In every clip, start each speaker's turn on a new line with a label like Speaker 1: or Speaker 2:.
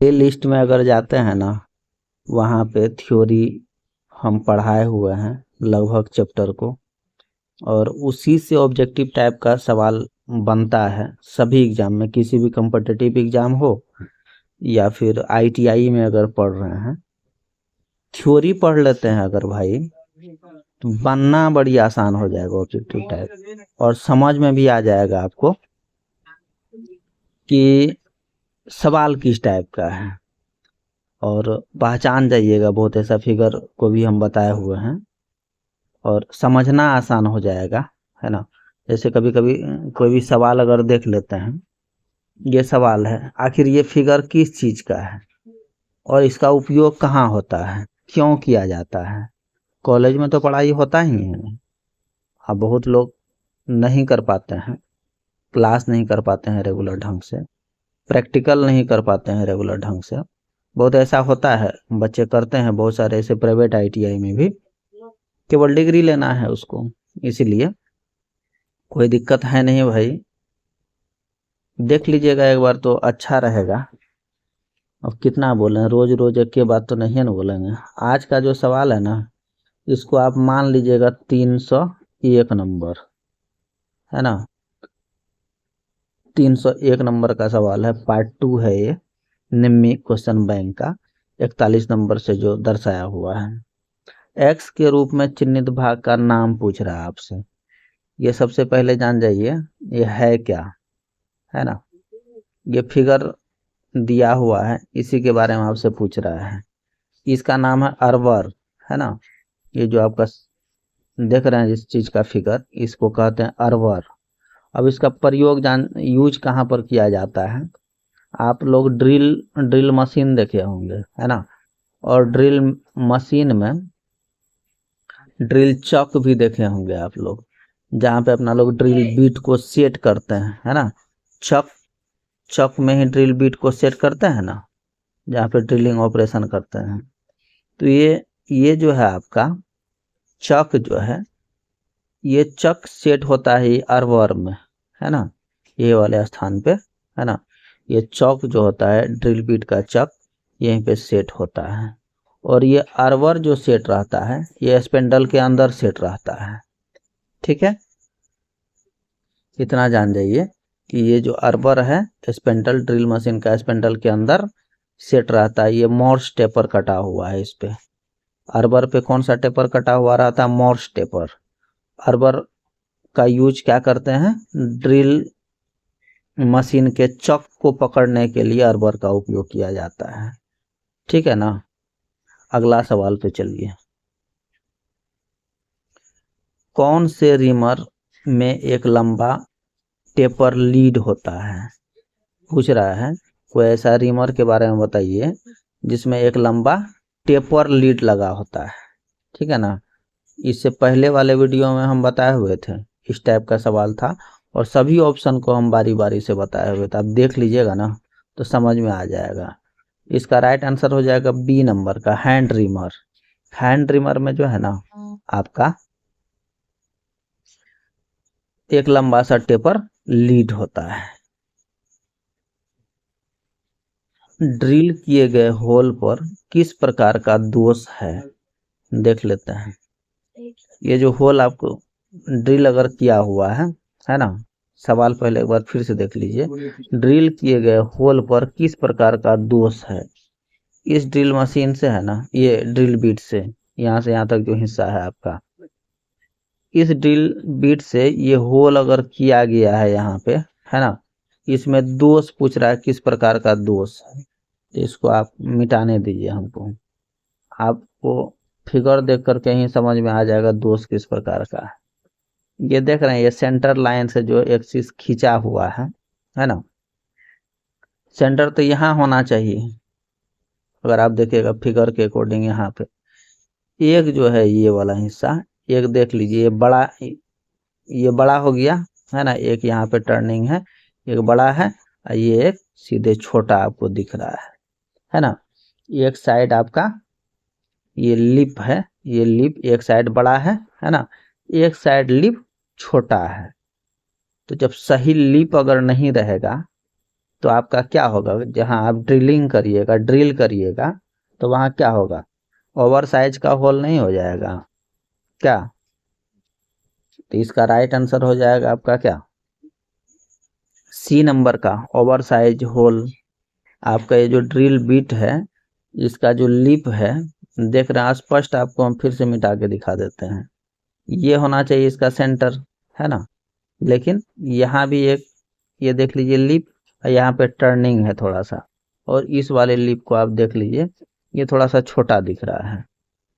Speaker 1: Play list में अगर जाते हैं ना, वहाँ पे थ्योरी हम पढ़ाए हुए हैं लगभग चैप्टर को, और उसी से ऑब्जेक्टिव टाइप का सवाल बनता है सभी एग्जाम में। किसी भी कॉम्पिटिटिव एग्जाम हो या फिर ITI में अगर पढ़ रहे हैं, थ्योरी पढ़ लेते हैं अगर भाई, तो बनना बड़ी आसान हो जाएगा ऑब्जेक्टिव टाइप, और समझ में भी आ जाएगा आपको कि सवाल किस टाइप का है, और पहचान जाइएगा। बहुत ऐसा फिगर को भी हम बताए हुए हैं, और समझना आसान हो जाएगा, है ना। जैसे कभी कभी कोई भी सवाल अगर देख लेते हैं, ये सवाल है आखिर ये फिगर किस चीज का है और इसका उपयोग कहाँ होता है, क्यों किया जाता है। कॉलेज में तो पढ़ाई होता ही है, अब बहुत लोग नहीं कर पाते हैं, क्लास नहीं कर पाते हैं रेगुलर ढंग से, प्रैक्टिकल नहीं कर पाते हैं रेगुलर ढंग से। बहुत ऐसा होता है, बच्चे करते हैं बहुत सारे ऐसे प्राइवेट ITI में भी, केवल डिग्री लेना है उसको, इसीलिए कोई दिक्कत है नहीं भाई। देख लीजिएगा एक बार तो अच्छा रहेगा। अब कितना बोलें, रोज रोज एक के बात तो नहीं है ना बोलेंगे। आज का जो सवाल है ना, इसको आप मान लीजिएगा 301 नंबर, है ना। 301 नंबर का सवाल है, पार्ट 2 है ये, निम्न क्वेश्चन बैंक का, 41 नंबर से जो दर्शाया हुआ है। एक्स के रूप में चिन्हित भाग का नाम पूछ रहा है आपसे। ये सबसे पहले जान जाइए ये है क्या, है ना। ये फिगर दिया हुआ है, इसी के बारे में आपसे पूछ रहा है। इसका नाम है अरवर, है ना। ये जो आपका देख रहे हैं जिस चीज का फिगर, इसको कहते हैं अरवर। अब इसका प्रयोग यूज कहाँ पर किया जाता है। आप लोग ड्रिल मशीन देखे होंगे, है ना, और ड्रिल मशीन में ड्रिल चक भी देखे होंगे आप लोग, जहाँ पे अपना लोग ड्रिल बीट को सेट करते हैं, है ना। चक में ही ड्रिल बीट को सेट करते हैं ना, जहाँ पे ड्रिलिंग ऑपरेशन करते हैं। तो ये जो है आपका चक जो है, ये चक सेट होता है अरवर में, है ना, ये वाले स्थान पे, है ना। ये चक जो होता है ड्रिल बीट का चक, यहीं पे सेट होता है। और ये अरवर जो सेट रहता है, ये स्पेंडल के अंदर सेट रहता है। ठीक है, इतना जान जाइए कि ये जो अरवर है स्पेंडल, ड्रिल मशीन का स्पेंडल के अंदर सेट रहता है। ये मॉर्स टेपर कटा हुआ है इस पे। अरवर पे कौन सा टेपर कटा हुआ रहता है, मॉर्स टेपर। अरवर का यूज क्या करते हैं, ड्रिल मशीन के चक को पकड़ने के लिए अरवर का उपयोग किया जाता है। ठीक है ना। अगला सवाल पे चलिए। कौन से रिमर में एक लंबा टेपर लीड होता है, पूछ रहा है। कोई ऐसा रिमर के बारे में बताइए जिसमें एक लंबा टेपर लीड लगा होता है। ठीक है ना। इससे पहले वाले वीडियो में हम बताए हुए थे, इस टाइप का सवाल था, और सभी ऑप्शन को हम बारी बारी से बताए हुए थे। आप देख लीजिएगा ना तो समझ में आ जाएगा। इसका राइट आंसर हो जाएगा बी नंबर का, हैंड रिमर। हैंड रिमर में जो है ना आपका एक लंबा सा टेपर लीड होता है। ड्रिल किए गए होल पर किस प्रकार का दोष है, देख लेते हैं। ये जो होल आपको ड्रिल अगर किया हुआ है ना, सवाल पहले एक बार फिर से देख लीजिए। ड्रिल किए गए होल पर किस प्रकार का दोष है। इस ड्रिल मशीन से, है ना, ये ड्रिल बीट से यहाँ तक जो हिस्सा है आपका, इस ड्रिल बीट से ये होल अगर किया गया है यहाँ पे, है ना, इसमें दोष पूछ रहा है किस प्रकार का दोष है। तो इसको आप मिटाने दीजिए हमको। आपको फिगर देख करके ही समझ में आ जाएगा दोष किस प्रकार का है। ये देख रहे हैं, ये सेंटर लाइन से जो एक्सिस खींचा हुआ है ना। सेंटर तो यहाँ होना चाहिए, अगर आप देखिएगा फिगर के अकॉर्डिंग। यहाँ पे एक जो है ये वाला हिस्सा, एक देख लीजिए, ये बड़ा हो गया, है ना। एक यहाँ पे टर्निंग है, एक बड़ा है, और ये एक सीधे छोटा आपको दिख रहा है ना। एक साइड आपका ये लिप है, ये लिप एक साइड बड़ा है ना, एक साइड लिप छोटा है। तो जब सही लिप अगर नहीं रहेगा तो आपका क्या होगा, जहां आप ड्रिल करिएगा तो वहां क्या होगा, ओवर साइज का होल नहीं हो जाएगा क्या। तो इसका राइट आंसर हो जाएगा आपका क्या, सी नंबर का ओवर साइज होल। आपका ये जो ड्रिल बिट है, इसका जो लिप है, देख रहे हैं स्पष्ट, आपको हम फिर से मिटा के दिखा देते हैं। ये होना चाहिए इसका सेंटर, है ना, लेकिन यहाँ भी एक, ये देख लीजिए लिप, यहाँ पे टर्निंग है थोड़ा सा, और इस वाले लिप को आप देख लीजिए, ये थोड़ा सा छोटा दिख रहा है।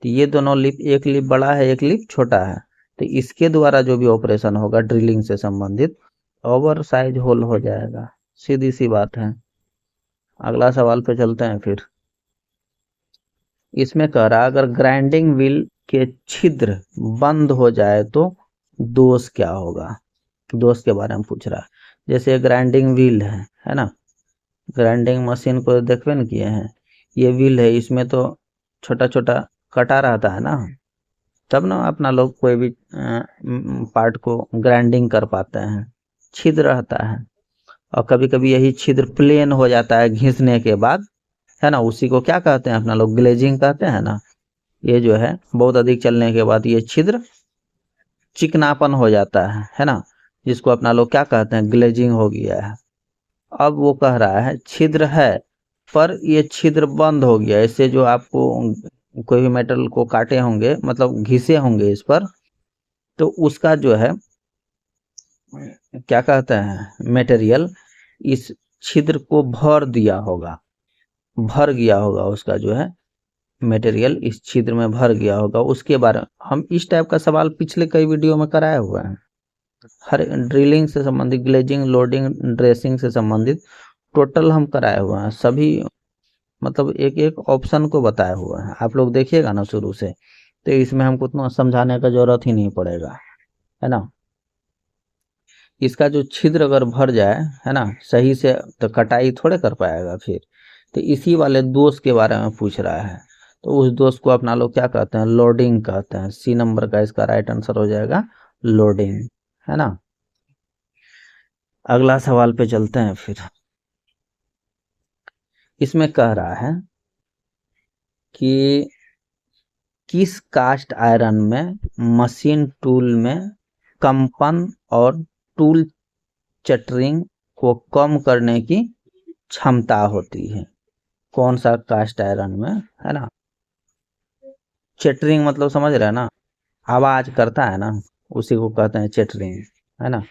Speaker 1: तो ये दोनों लिप, एक लिप बड़ा है एक लिप छोटा है, तो इसके द्वारा जो भी ऑपरेशन होगा ड्रिलिंग से संबंधित, ओवर साइज होल हो जाएगा, सीधी सी बात है। अगला सवाल पे चलते हैं फिर। इसमें कह रहा अगर ग्राइंडिंग व्हील के छिद्र बंद हो जाए तो दोष क्या होगा, दोष के बारे में पूछ रहा है। जैसे ग्राइंडिंग व्हील है ना, ग्राइंडिंग मशीन को देखबे न किए हैं, ये व्हील है, इसमें तो छोटा छोटा कटा रहता है ना, तब ना अपना लोग कोई भी पार्ट को ग्राइंडिंग कर पाते हैं। छिद्र रहता है, और कभी कभी यही छिद्र प्लेन हो जाता है घिसने के बाद, है ना, उसी को क्या कहते हैं अपना लोग, ग्लेजिंग कहते हैं ना। ये जो है बहुत अधिक चलने के बाद ये छिद्र चिकनापन हो जाता है ना, जिसको अपना लोग क्या कहते हैं, ग्लेजिंग हो गया है। अब वो कह रहा है छिद्र है पर ये छिद्र बंद हो गया, इससे जो आपको कोई भी मेटल को काटे होंगे, मतलब घिसे होंगे इस पर, तो उसका जो है क्या कहते हैं, मटेरियल इस छिद्र को भर दिया होगा, भर गया होगा, उसका जो है मटेरियल इस छिद्र में भर गया होगा। उसके बारे में हम इस टाइप का सवाल पिछले कई वीडियो में कराए हुए हैं। हर ड्रिलिंग से संबंधित, ग्लेजिंग, लोडिंग, ड्रेसिंग से संबंधित टोटल हम कराए हुए हैं सभी, मतलब एक एक ऑप्शन को बताए हुए हैं। आप लोग देखिएगा ना शुरू से, तो इसमें हमको उतना समझाने का जरूरत ही नहीं पड़ेगा, है ना। इसका जो छिद्र अगर भर जाए, है ना, सही से, तो कटाई थोड़े कर पाएगा फिर। तो इसी वाले दोष के बारे में पूछ रहा है, तो उस दोष को अपना लोग क्या कहते हैं, लोडिंग कहते हैं। सी नंबर का इसका राइट आंसर हो जाएगा लोडिंग, है ना। अगला सवाल पे चलते हैं फिर। इसमें कह रहा है कि किस कास्ट आयरन में मशीन टूल में कंपन और टूल चटरिंग को कम करने की क्षमता होती है। कौन सा कास्ट आयरन में, है ना। चटरिंग मतलब समझ रहे हैं ना, आवाज करता है ना, उसी को कहते हैं चटरिंग, है ना।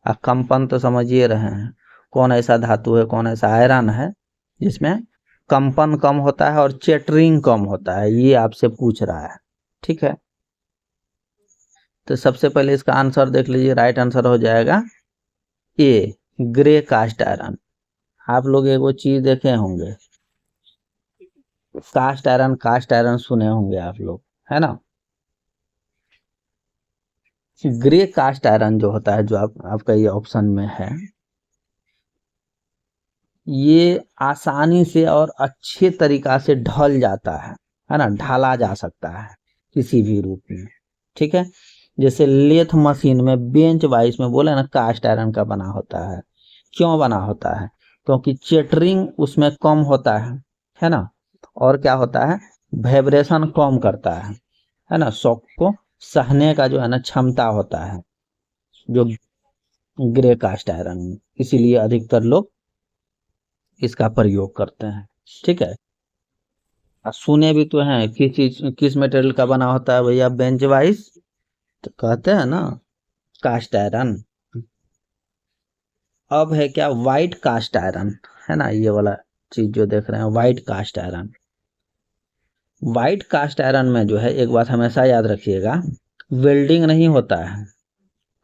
Speaker 1: अब कंपन तो समझिए रहे हैं, कौन ऐसा धातु है, कौन ऐसा आयरन है जिसमें कंपन कम होता है और चटरिंग कम होता है, ये आपसे पूछ रहा है, ठीक है। तो सबसे पहले इसका आंसर देख लीजिए, राइट आंसर हो जाएगा ए, ग्रे कास्ट आयरन। आप लोग एक वो चीज देखे होंगे, कास्ट आयरन सुने होंगे आप लोग, है ना। ग्रे कास्ट आयरन जो होता है, जो आपका ये ऑप्शन में है, ये आसानी से और अच्छे तरीका से ढल जाता है ना, ढाला जा सकता है किसी भी रूप में, ठीक है। जैसे लेथ मशीन में बेंच वाइज में बोले ना, कास्ट आयरन का बना होता है। क्यों बना होता है, क्योंकि चेटरिंग उसमें कम होता है ना, और क्या होता है, वाइब्रेशन कम करता है ना, शॉक को सहने का जो है ना क्षमता होता है जो ग्रे कास्ट आयरन में, इसीलिए अधिकतर लोग इसका प्रयोग करते हैं, ठीक है। सुने भी तो हैं, किस चीज, किस मटेरियल का बना होता है भैया, बेंच वाइज, तो कहते हैं ना कास्ट आयरन। अब है क्या, व्हाइट कास्ट आयरन, है ना, ये वाला चीज जो देख रहे हैं white cast iron. White cast iron में जो है, एक बात हमेशा याद रखिएगा, वेल्डिंग नहीं होता है,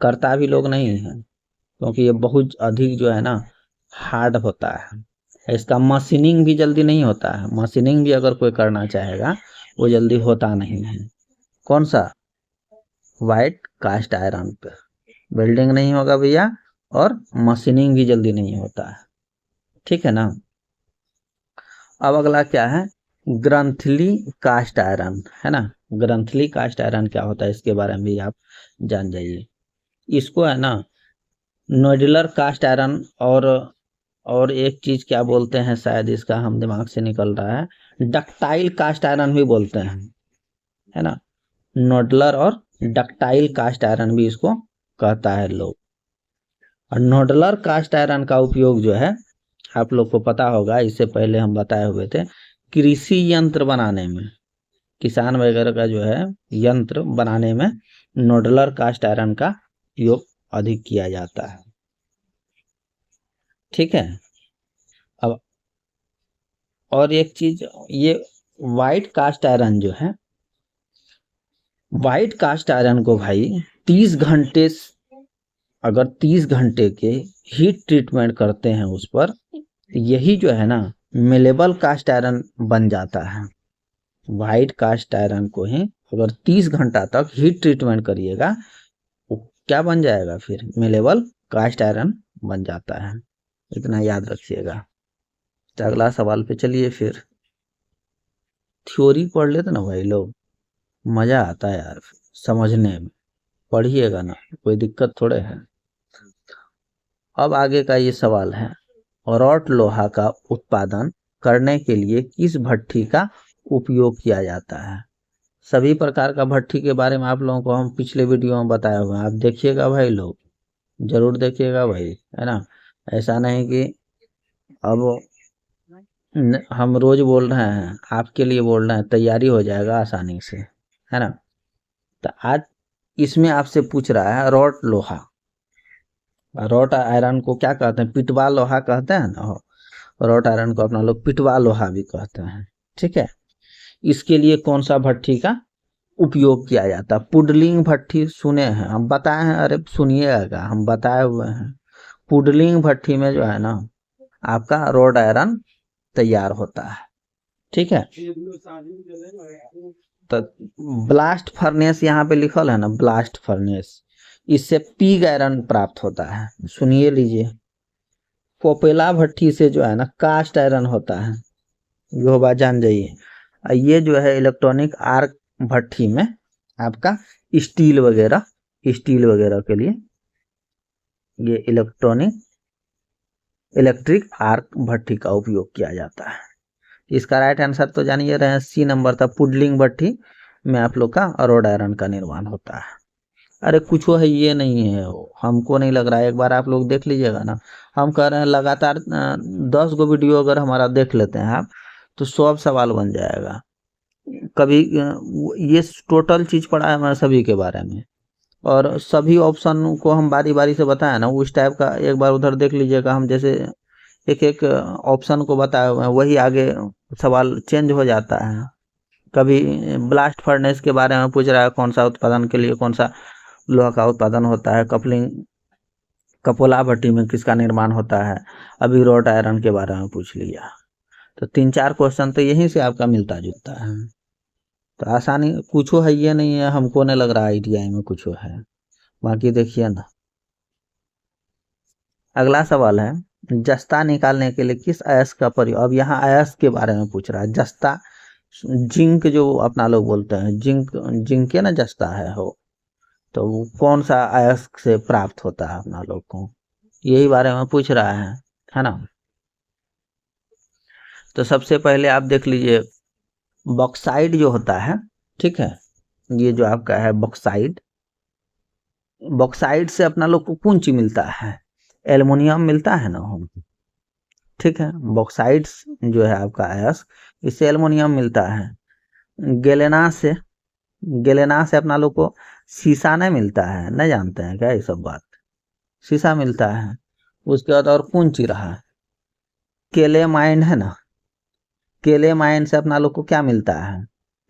Speaker 1: करता भी लोग नहीं है, क्योंकि ये बहुत अधिक जो है ना हार्ड होता है। इसका मशीनिंग भी जल्दी नहीं होता है, मशीनिंग भी अगर कोई करना चाहेगा वो जल्दी होता नहीं है। कौन सा, व्हाइट कास्ट आयरन पे वेल्डिंग नहीं होगा भैया, और मशीनिंग भी जल्दी नहीं होता है, ठीक है ना। अब अगला क्या है, ग्रंथली कास्ट आयरन, है ना। ग्रंथली कास्ट आयरन क्या होता है, इसके बारे में भी आप जान जाइए। इसको है ना नोडुलर कास्ट आयरन और और एक चीज क्या बोलते हैं, शायद इसका हम दिमाग से निकल रहा है, डक्टाइल कास्ट आयरन भी बोलते हैं, है ना। नोडलर और डक्टाइल कास्ट आयरन भी इसको कहता है लोग। और नोडलर कास्ट आयरन का उपयोग जो है आप लोग को पता होगा, इससे पहले हम बताए हुए थे, कृषि यंत्र बनाने में, किसान वगैरह का जो है यंत्र बनाने में नोडलर कास्ट आयरन का उपयोग अधिक किया जाता है। ठीक है। अब और एक चीज, ये व्हाइट कास्ट आयरन जो है, व्हाइट कास्ट आयरन को भाई 30 घंटे, अगर 30 घंटे के हीट ट्रीटमेंट करते हैं उस पर, यही जो है ना मेलेबल कास्ट आयरन बन जाता है। व्हाइट कास्ट आयरन को ही अगर 30 घंटा तक हीट ट्रीटमेंट करिएगा, वो क्या बन जाएगा फिर, मेलेबल कास्ट आयरन बन जाता है। इतना याद रखिएगा। तो अगला सवाल पे चलिए फिर। थ्योरी पढ़ लेते ना भाई लोग, मजा आता है यार समझने में, पढ़िएगा ना, कोई दिक्कत थोड़े है। अब आगे का ये सवाल है, रॉट लोहा का उत्पादन करने के लिए किस भट्ठी का उपयोग किया जाता है। सभी प्रकार का भट्ठी के बारे में आप लोगों को हम पिछले वीडियो में बताए हुए हैं, आप देखिएगा भाई लोग, जरूर देखिएगा भाई, है ना। ऐसा नहीं कि अब हम रोज बोल रहे हैं, आपके लिए बोल रहे हैं, तैयारी हो जाएगा आसानी से, है ना। तो आज इसमें आपसे पूछ रहा है रॉट लोहा, रॉट आयरन को क्या कहते हैं, पिटवा लोहा कहते हैं ना, रॉट आयरन को अपना लोग पिटवा लोहा भी कहते हैं। ठीक है। इसके लिए कौन सा भट्ठी का उपयोग किया जाता है। पुडलिंग भट्ठी सुने हैं, हम बताए हैं, अरे सुनिएगा, हम बताए हुए हैं। पुडलिंग भट्ठी में जो है ना आपका रॉड आयरन तैयार होता है। ठीक है। तो ब्लास्ट फर्नेस यहाँ पे लिखल है ना, ब्लास्ट फर्नेस, इससे पिग आयरन प्राप्त होता है। सुनिए लीजिए, पोपेला भट्ठी से जो है ना कास्ट आयरन होता है, यो बात जान जाइए। ये जो है इलेक्ट्रॉनिक आर्क भट्ठी में आपका स्टील वगैरह के लिए ये इलेक्ट्रिक आर्क भट्ठी का उपयोग किया जाता है। इसका राइट आंसर तो जानिए रहे हैं, सी नंबर था, पुडलिंग भट्ठी में आप लोग का रॉड आयरन का निर्माण होता है। अरे कुछ है, ये नहीं है, हमको नहीं लग रहा है, एक बार आप लोग देख लीजिएगा ना। हम कह रहे हैं लगातार 10 गो वीडियो अगर हमारा देख लेते हैं आप, तो 100 सवाल बन जाएगा। कभी ये टोटल चीज पढ़ा है हमारे सभी के बारे में, और सभी ऑप्शन को हम बारी बारी से बताए ना, उस टाइप का एक बार उधर देख लीजिएगा। हम जैसे एक एक ऑप्शन को बताए हुए हैं, वही आगे सवाल चेंज हो जाता है। कभी ब्लास्ट फर्नेस के बारे में पूछ रहा है, कौन सा उत्पादन के लिए कौन सा लोहा का उत्पादन होता है। कपोला भट्टी में किसका निर्माण होता है। अभी रॉट आयरन के बारे में पूछ लिया। तो 3-4 क्वेश्चन तो यहीं से आपका मिलता जुलता है। तो आसानी कुछ है, ये नहीं है हमको नहीं लग रहा ITI में कुछ है, बाकी देखिए ना। अगला सवाल है, जस्ता निकालने के लिए किस अयस्क का प्रयोग। अब यहाँ अयस्क के बारे में पूछ रहा है। जस्ता जिंक जो अपना लोग बोलते हैं, जिंक के ना जस्ता है हो, तो वो कौन सा अयस्क से प्राप्त होता है अपना लोग को, यही बारे में पूछ रहा है ना। तो सबसे पहले आप देख लीजिए, बॉक्साइड जो होता है, ठीक है, ये जो आपका है बॉक्साइड से अपना लोग को कौन चीज मिलता है, एल्युमिनियम मिलता है ना हमको। ठीक है, बॉक्साइड जो है आपका अयस्क, इससे एल्युमिनियम मिलता है। गेलेना से अपना लोग को शीशा नहीं मिलता है, नहीं जानते हैं क्या ये सब बात, शीशा मिलता है। उसके बाद और कौन चीज रहा, केलेमाइन है ना, केलेमाइन से अपना लोग को क्या मिलता है,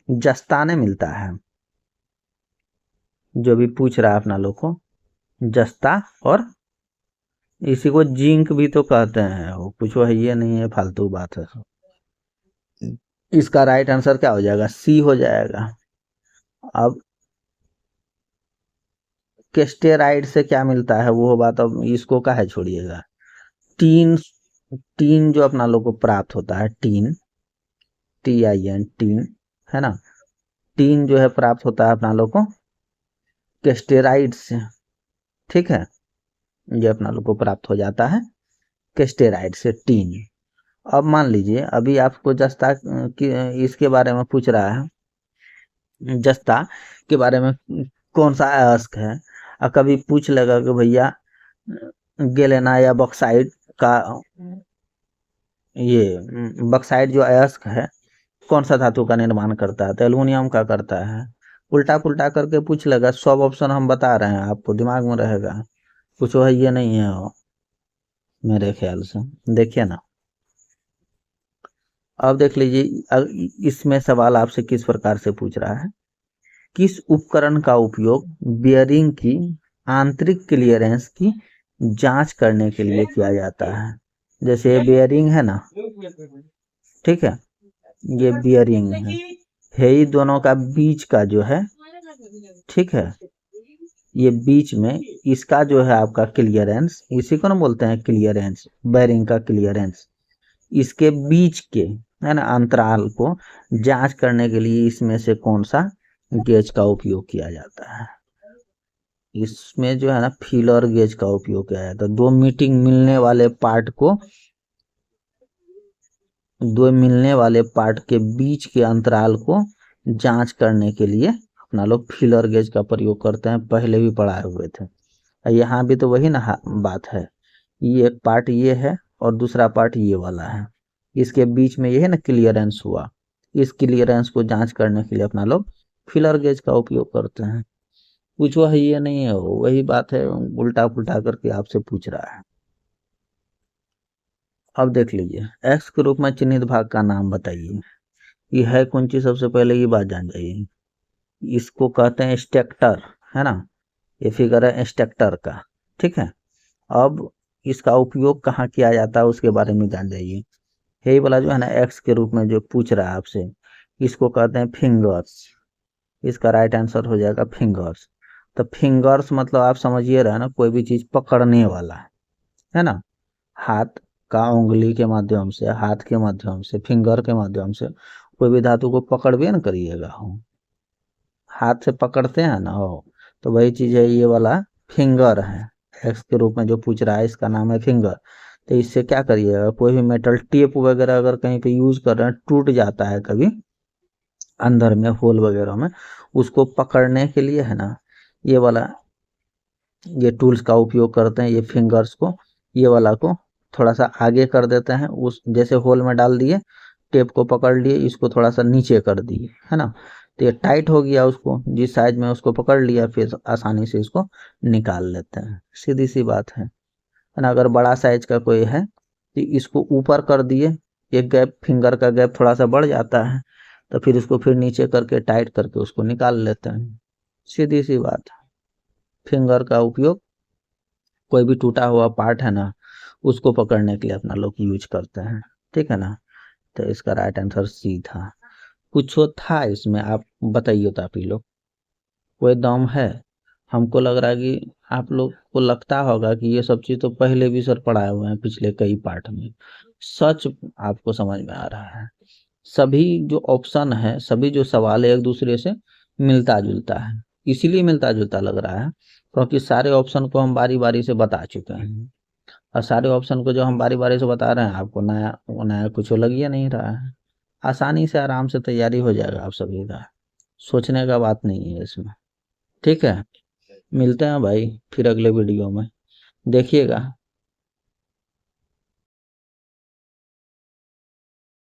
Speaker 1: जस्ता नहीं मिलता है। जो भी पूछ रहा है अपना लोग को, जस्ता, और इसी को जिंक भी तो कहते हैं, वो कुछ है, ये नहीं है, फालतू बात है। इसका राइट आंसर क्या हो जाएगा, सी हो जाएगा। अब केस्टेराइड से क्या मिलता है वो बात, अब इसको काहे छोड़िएगा। टीन टीन जो अपना लोग को प्राप्त होता है, टीन, TIN, टीन, है ना। टीन जो है प्राप्त होता है अपना लोग को केस्टेराइड से। ठीक है, ये अपना लोग को प्राप्त हो जाता है स्टेराइड से टीन। अब मान लीजिए अभी आपको जस्ता इसके बारे में पूछ रहा है, जस्ता के बारे में कौन सा अयस्क है, और कभी पूछ लेगा कि भैया गेलेना या बॉक्साइट का, ये बॉक्साइट जो अयस्क है कौन सा धातु का निर्माण करता है, तो एल्युमिनियम का करता है। उल्टा पुल्टा करके पूछ लेगा, सब ऑप्शन हम बता रहे हैं आपको, दिमाग में रहेगा, कुछ है ये नहीं है वो, मेरे ख्याल से। देखिए ना, अब देख लीजिए इसमें सवाल आपसे किस प्रकार से पूछ रहा है, किस उपकरण का उपयोग बियरिंग की आंतरिक क्लियरेंस की जांच करने के लिए किया जाता है। जैसे बियरिंग है ना, ठीक है, ये बियरिंग है ही दोनों का बीच का जो है, ठीक है, ये बीच में इसका जो है आपका क्लियरेंस, इसी को ना बोलते हैं क्लियरेंस, बेयरिंग का क्लियरेंस, इसके बीच के है ना अंतराल को जांच करने के लिए इसमें से कौन सा गेज का उपयोग किया जाता है। इसमें जो है ना फीलर गेज का उपयोग किया जाता है। दो मिलने वाले पार्ट के बीच के अंतराल को जांच करने के लिए अपना लोग फीलर गेज का प्रयोग करते हैं, पहले भी पढ़ाए हुए थे। यहाँ भी तो वही ना बात है, ये एक पार्ट ये है और दूसरा पार्ट ये वाला है, इसके बीच में ये है ना क्लियरेंस हुआ, इस क्लियरेंस को जांच करने के लिए अपना लोग फीलर गेज का उपयोग करते हैं। कुछ वह ये नहीं है, वही बात है, उल्टा पुल्टा करके आपसे पूछ रहा है। अब देख लीजिए, एक्स के रूप में चिन्हित भाग का नाम बताइए। ये है कौन चीज, सबसे पहले ये बात जान जाइए। इसको कहते हैं स्टेक्टर, है ना, ये फिगर है स्टेक्टर का, ठीक है। अब इसका उपयोग कहाँ किया जाता है उसके बारे में जान जाइए। यही वाला जो है ना एक्स के रूप में जो पूछ रहा है आपसे, इसको कहते हैं फिंगर्स। इसका राइट आंसर हो जाएगा फिंगर्स। तो फिंगर्स मतलब आप समझिए रहे ना, कोई भी चीज पकड़ने वाला है ना, हाथ का उंगली के माध्यम से, हाथ के माध्यम से, फिंगर के माध्यम से कोई भी धातु को पकड़बे न करिएगा, हो हाथ से पकड़ते हैं ना, हो तो वही चीज है, ये वाला फिंगर है। एक्स के रूप में जो पूछ रहा है इसका नाम है फिंगर। तो इससे क्या करिएगा, कोई भी मेटल टेप वगैरह अगर कहीं पे यूज कर रहे हैं, टूट जाता है कभी अंदर में होल वगैरह में, उसको पकड़ने के लिए है ना ये वाला, ये टूल्स का उपयोग करते हैं। ये फिंगर्स को, ये वाला को थोड़ा सा आगे कर देते हैं, उस जैसे होल में डाल दिए, टेप को पकड़ लिए, इसको थोड़ा सा नीचे कर दिए, है ना, तो ये टाइट हो गया, उसको जिस साइज में उसको पकड़ लिया, फिर आसानी से इसको निकाल लेते हैं। सीधी सी बात है ना। अगर बड़ा साइज का कोई है तो इसको ऊपर कर दिए, एक गैप, फिंगर का गैप थोड़ा सा बढ़ जाता है, तो फिर इसको फिर नीचे करके टाइट करके उसको निकाल लेते हैं। सीधी सी बात है। फिंगर का उपयोग कोई भी टूटा हुआ पार्ट है ना, उसको पकड़ने के लिए अपना लोग यूज करते हैं, ठीक है ना। तो इसका राइट आंसर सी था। कुछ था इसमें, आप बताइए तो आप ही लोग, कोई दम है? हमको लग रहा है कि आप लोग को लगता होगा कि ये सब चीज तो पहले भी सर पढ़ाए हुए हैं पिछले कई पार्ट में। सच आपको समझ में आ रहा है। सभी जो ऑप्शन है, सभी जो सवाल है एक दूसरे से मिलता जुलता है। इसीलिए मिलता जुलता लग रहा है क्योंकि सारे ऑप्शन को हम बारी बारी से बता चुके हैं, और सारे ऑप्शन को जो हम बारी बारी से बता रहे हैं आपको, नया नया कुछ लग ही नहीं रहा है। आसानी से आराम से तैयारी हो जाएगा आप सभी का, सोचने का बात नहीं है इसमें, ठीक है। मिलते हैं भाई फिर अगले वीडियो में, देखिएगा।